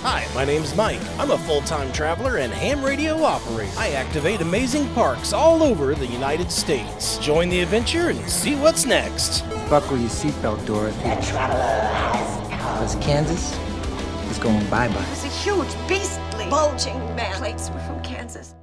Hi, my name's Mike. I'm a full-time traveler and ham radio operator. I activate amazing parks all over the United States. Join the adventure and see what's next. Buckle your seatbelt, Dorothy. The traveler has come. Because Kansas is going bye-bye. It was a huge, beastly, bulging man. Plates were from Kansas.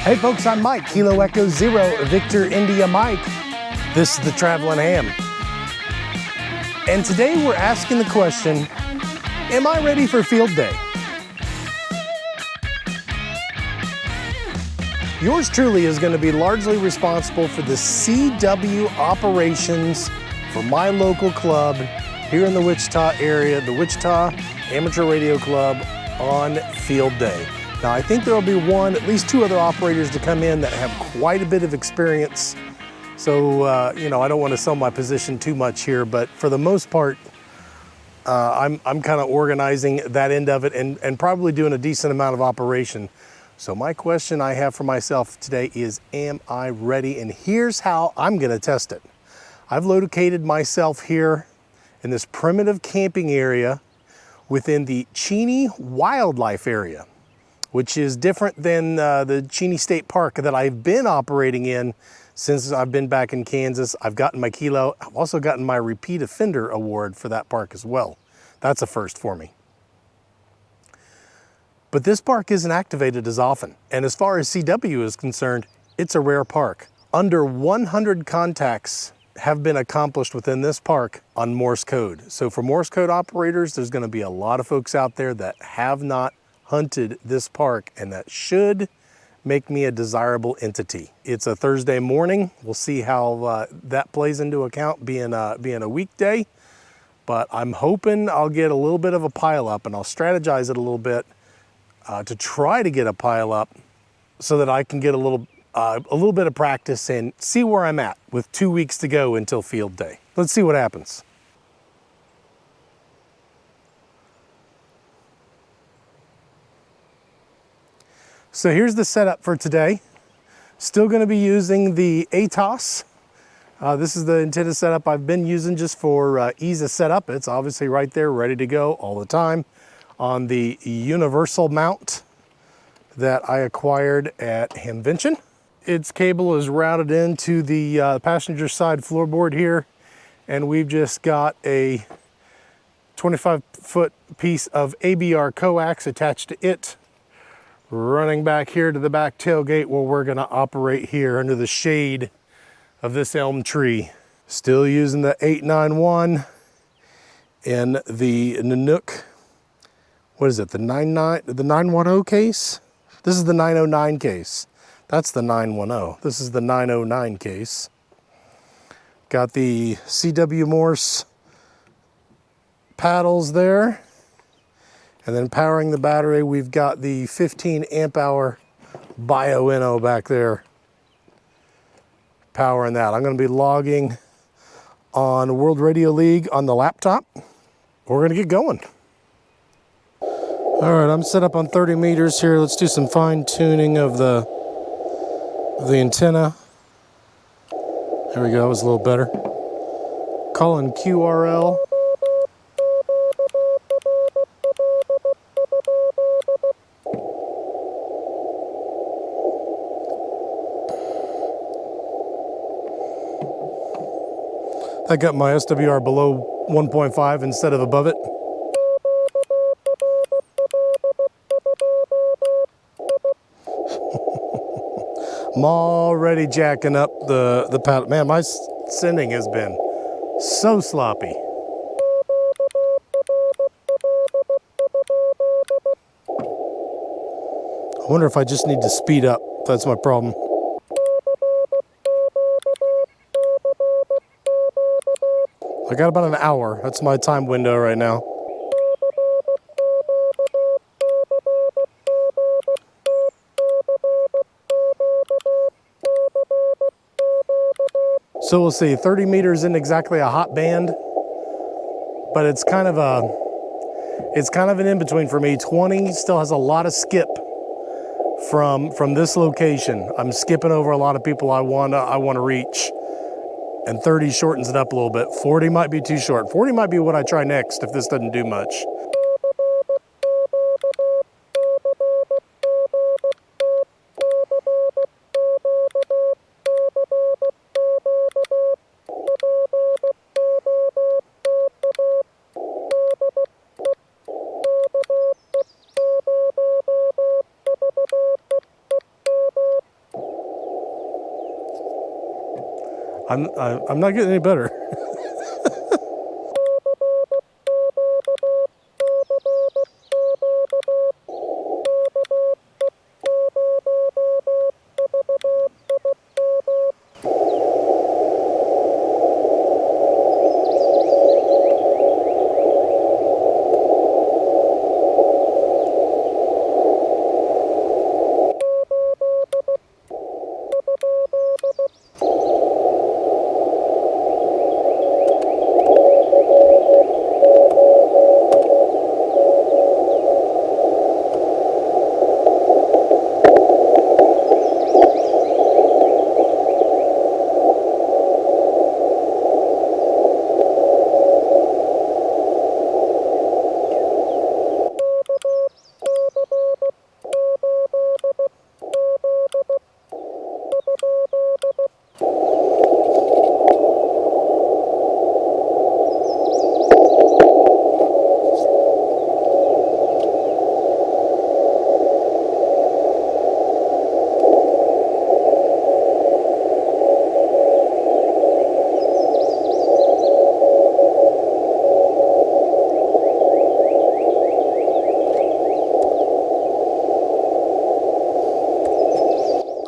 Hey folks, I'm Mike, Kilo Echo Zero, Victor India Mike. This is the Travelin Ham. And today we're asking the question, am I ready for field day? Yours truly is going to be largely responsible for the CW operations for my local club here in the Wichita area, the Wichita Amateur Radio Club on field day. Now, I think there'll be at least two other operators to come in that have quite a bit of experience. So, you know, I don't want to sell my position too much here, but for the most part, I'm kind of organizing that end of it and probably doing a decent amount of operation. So my question I have for myself today is, am I ready? And here's how I'm going to test it. I've located myself here in this primitive camping area within the Cheney Wildlife Area, which is different than the Cheney State Park that I've been operating in since I've been back in Kansas. I've gotten my kilo. I've also gotten my Repeat Offender Award for that park as well. That's a first for me. But this park isn't activated as often. And as far as CW is concerned, it's a rare park. Under 100 contacts have been accomplished within this park on Morse code. So for Morse code operators, there's going to be a lot of folks out there that have not hunted this park, and that should make me a desirable entity. It's a Thursday morning. We'll see how that plays into account being a weekday, but I'm hoping I'll get a little bit of a pile up, and I'll strategize it a little bit to try to get a pile up so that I can get a little bit of practice and see where I'm at with 2 weeks to go until field day. Let's see what happens. So here's the setup for today. Still going to be using the ATAS. This is the intended setup I've been using just for ease of setup. It's obviously right there, ready to go all the time on the universal mount that I acquired at Hamvention. Its cable is routed into the passenger side floorboard here, and we've just got a 25-foot piece of ABR coax attached to it, running back here to the back tailgate where we're going to operate here under the shade of this elm tree. Still using the 891 in the Nanook. What is it? The 910 case? This is the 909 case. That's the 910. This is the 909 case. Got the CW Morse paddles there. And then powering the battery, we've got the 15 amp hour Bioenno back there powering that. I'm going to be logging on World Radio League on the laptop. We're going to get going. All right, I'm set up on 30 meters here. Let's do some fine tuning of the antenna. There we go, that was a little better. Calling QRL. I got my SWR below 1.5 instead of above it. I'm already jacking up the paddle. Man, my sending has been so sloppy. I wonder if I just need to speed up. That's my problem. I got about an hour. That's my time window right now. So we'll see, 30 meters isn't exactly a hot band, but it's kind of an in-between for me. 20 still has a lot of skip from this location. I'm skipping over a lot of people I want to reach, and 30 shortens it up a little bit. 40 might be too short. 40 might be what I try next if this doesn't do much. I'm not getting any better.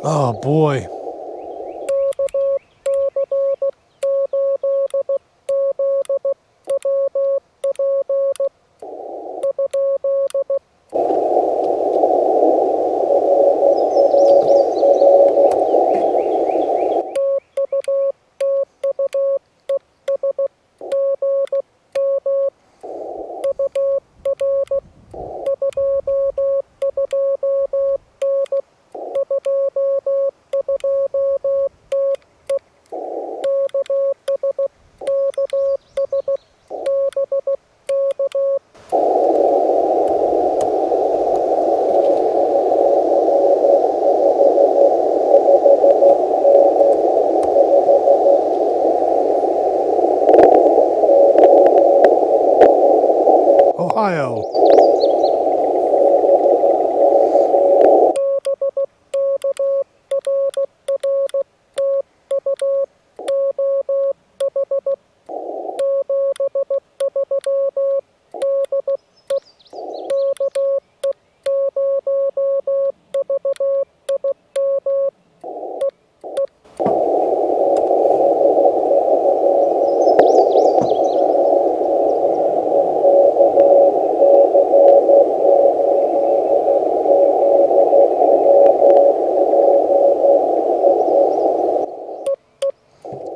Oh boy. Ohio.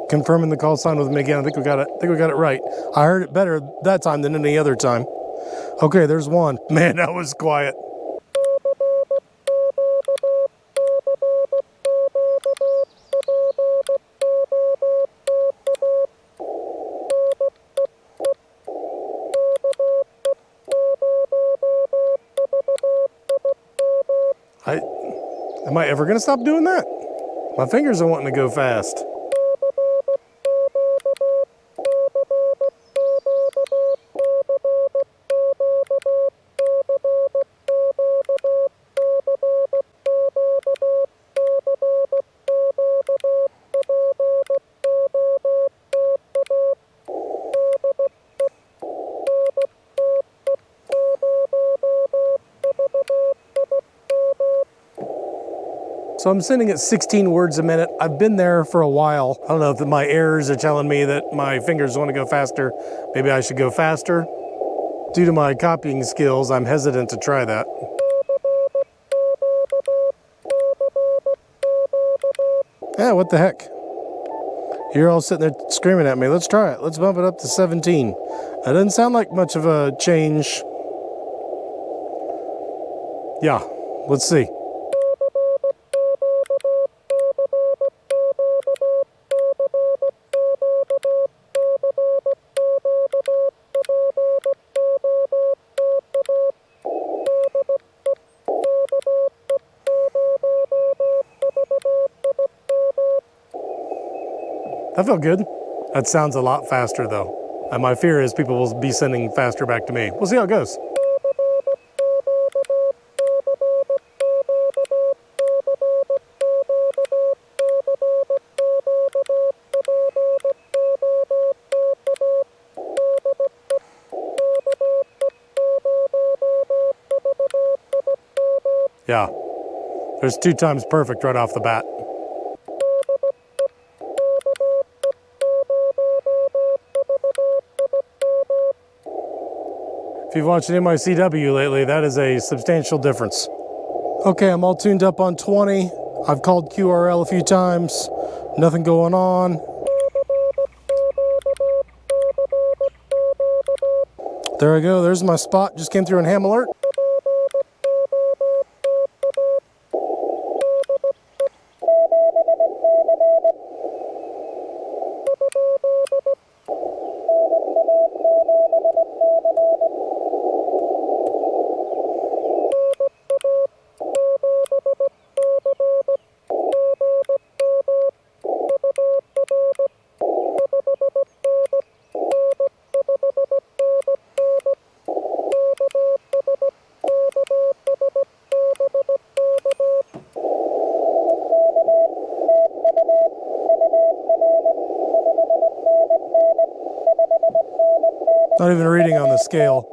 Confirming the call sign with me again. I think we got it right. I heard it better that time than any other time. Okay, there's one. Man, that was quiet. Am I ever gonna stop doing that? My fingers are wanting to go fast. So I'm sending at 16 words a minute. I've been there for a while. I don't know if my errors are telling me that my fingers want to go faster. Maybe I should go faster. Due to my copying skills, I'm hesitant to try that. Yeah, what the heck? You're all sitting there screaming at me. Let's try it. Let's bump it up to 17. That doesn't sound like much of a change. Yeah, let's see. That felt good. That sounds a lot faster though. And my fear is people will be sending faster back to me. We'll see how it goes. Yeah, there's 2 times perfect right off the bat. If you've watched any of my CW lately, that is a substantial difference. Okay, I'm all tuned up on 20. I've called QRL a few times. Nothing going on. There I go, there's my spot. Just came through in ham alert. Not even reading on the scale.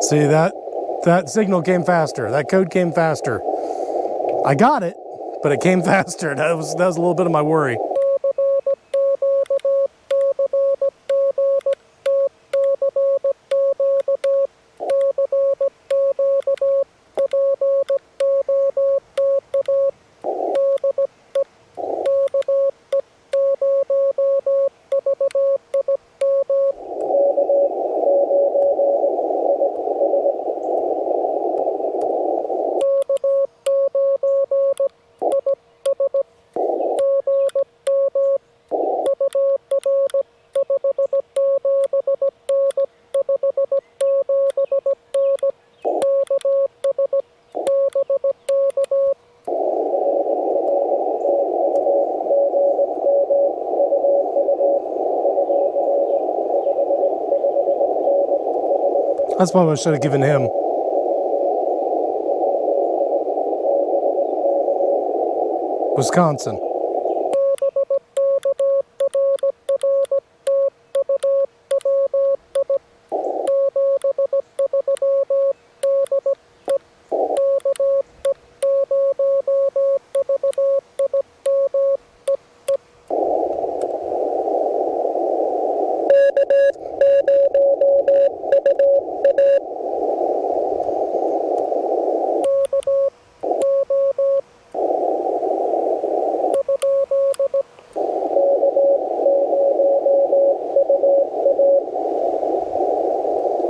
See, that signal came faster. That code came faster. I got it, but it came faster. That was a little bit of my worry. That's what I should have given him. Wisconsin.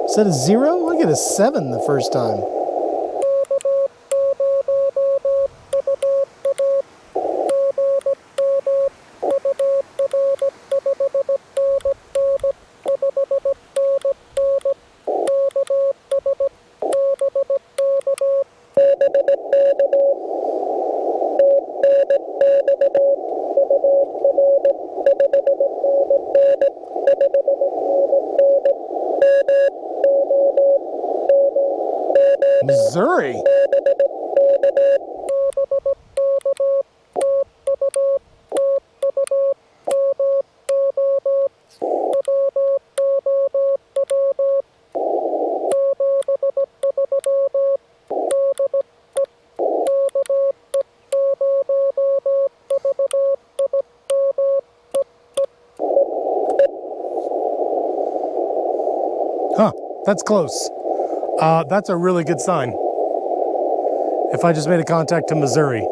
Is that a 0? I get a 7 the first time. Missouri. Huh, that's close. That's a really good sign. If I just made a contact to Missouri.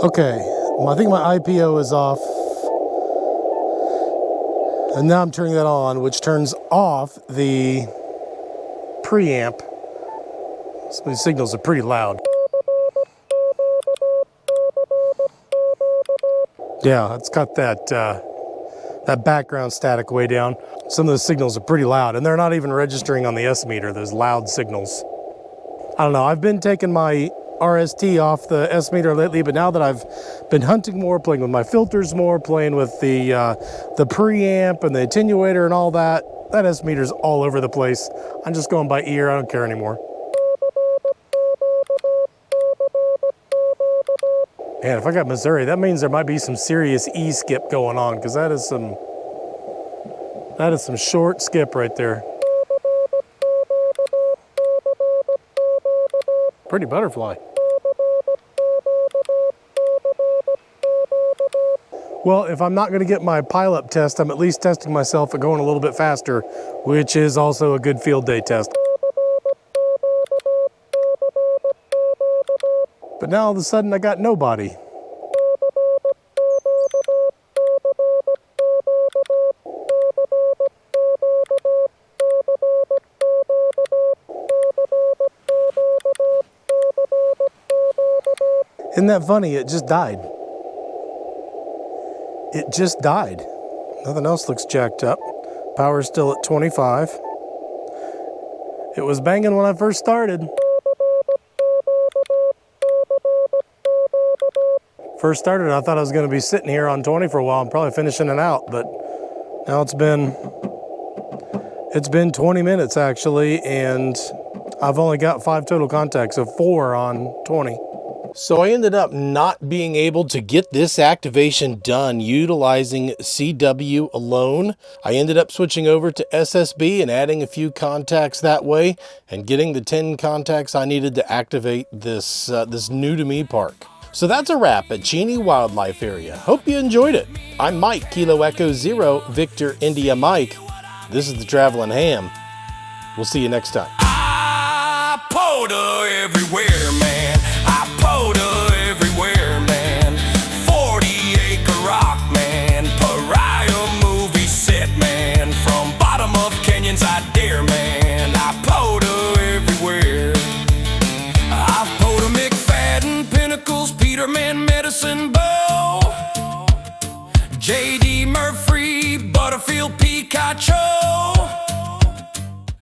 Okay, I think my IPO is off. And now I'm turning that on, which turns off the preamp. Some of these signals are pretty loud. Yeah, it's got that that background static way down. Some of the signals are pretty loud, and they're not even registering on the S meter, those loud signals. I don't know, I've been taking my RST off the S meter lately, but now that I've been hunting more, playing with my filters more, playing with the preamp and the attenuator and all that, that S meter's all over the place. I'm just going by ear, I don't care anymore. Man, if I got Missouri, that means there might be some serious E-skip going on, because that is some short skip right there. Pretty butterfly. Well, if I'm not going to get my pileup test, I'm at least testing myself at going a little bit faster, which is also a good field day test. But now all of a sudden I got nobody. Isn't that funny? It just died. It just died. Nothing else looks jacked up. Power's still at 25. It was banging when I first started. First started, I thought I was going to be sitting here on 20 for a while and probably finishing it out, but now it's been 20 minutes actually, and I've only got 5 total contacts, so 4 on 20. So I ended up not being able to get this activation done utilizing CW alone. I ended up switching over to SSB and adding a few contacts that way and getting the 10 contacts I needed to activate this, this new to me park. So that's a wrap at Cheney Wildlife Area. Hope you enjoyed it. I'm Mike, Kilo Echo 0, Victor India Mike. This is the Travelin Ham. We'll see you next time. I pulled her everywhere, man.